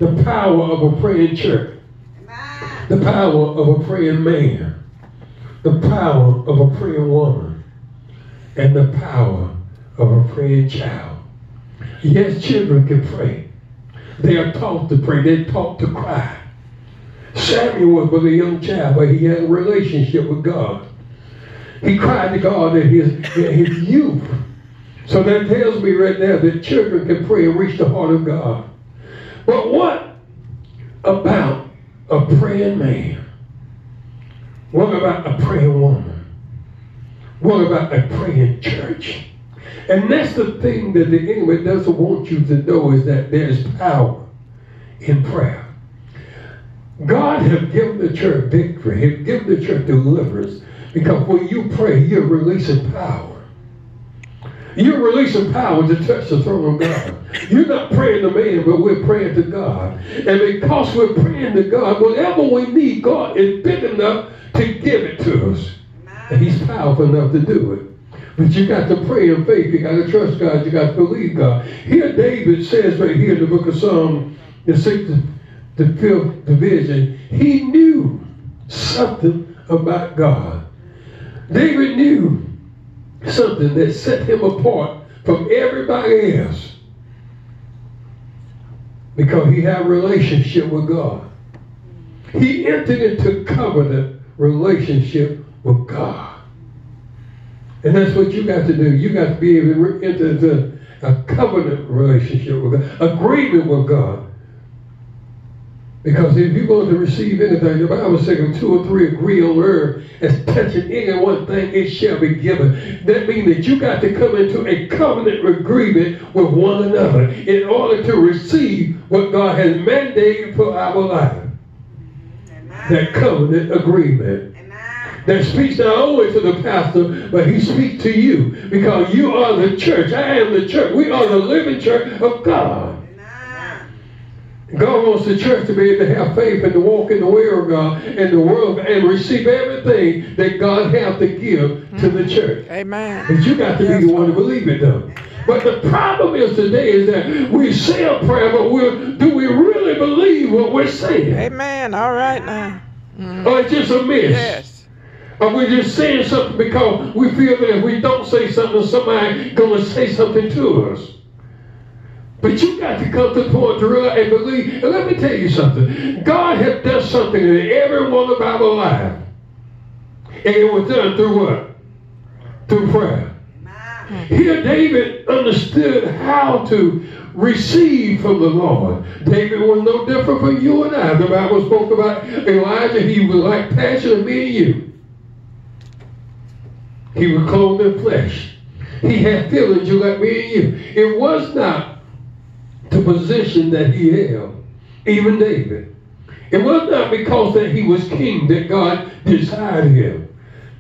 the power of a praying church, the power of a praying man, the power of a praying woman, and the power of a praying child. Yes, children can pray. They are taught to pray. They're taught to cry. Samuel was a young child, but he had a relationship with God. He cried to God in his youth. So that tells me right now that children can pray and reach the heart of God. But what about a praying man? What about a praying woman? What about a praying church? And that's the thing that the enemy doesn't want you to know, is that there's power in prayer. God has given the church victory. He has given the church deliverance, because when you pray, you're releasing power. You're releasing power to touch the throne of God. You're not praying to man, but we're praying to God. And because we're praying to God, whatever we need, God is big enough to give it to us. And he's powerful enough to do it. But you got to pray in faith. You got to trust God. You got to believe God. Here David says right here in the book of Psalm, the 6th, the 5th division, he knew something about God. David knew something that set him apart from everybody else, because he had a relationship with God. He entered into covenant relationship with God. And that's what you got to do. You got to be able to enter into a covenant relationship with God, agreement with God. Because if you're going to receive anything, the Bible says if 2 or 3 agree on earth as touching any one thing, it shall be given. That means that you got to come into a covenant agreement with one another in order to receive what God has mandated for our life. Amen. That covenant agreement. Amen. That speaks not only to the pastor, but he speaks to you, because you are the church. I am the church. We are the living church of God. God wants the church to be able to have faith and to walk in the way of God and the world and receive everything that God has to give to the church. Amen. But you got to be the one to believe it, though. But the problem is today is that we say a prayer, but do we really believe what we're saying? Amen. All right now. Or it's just a miss? Yes. Or we're just saying something because we feel that if we don't say something, somebody's going to say something to us. But you got to come to the point to realize and believe. And let me tell you something. God has done something in every one of our lives. And it was done through what? Through prayer. Here David understood how to receive from the Lord. David was no different from you and I. The Bible spoke about Elijah. He was like passion of me and you. He was clothed in flesh. He had feelings just like me and you. It was not the position that he held, even David. It was not because that he was king that God desired him,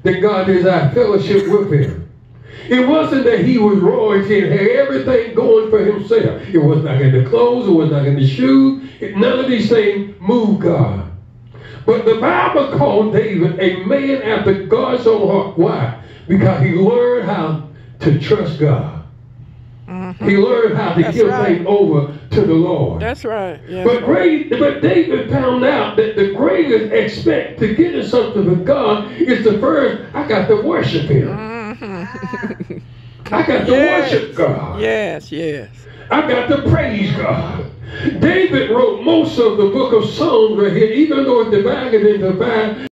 that God desired fellowship with him. It wasn't that he was royalty and had everything going for himself. It was not in the clothes, it was not in the shoes. None of these things moved God. But the Bible called David a man after God's own heart. Why? Because he learned how to trust God. He learned how to give things over to the Lord. That's right. Yes. But David found out that the greatest aspect to getting something from God is the first, I got to worship him. I got to worship God. Yes, yes. I got to praise God. David wrote most of the book of Psalms right here, even though it's divided into 5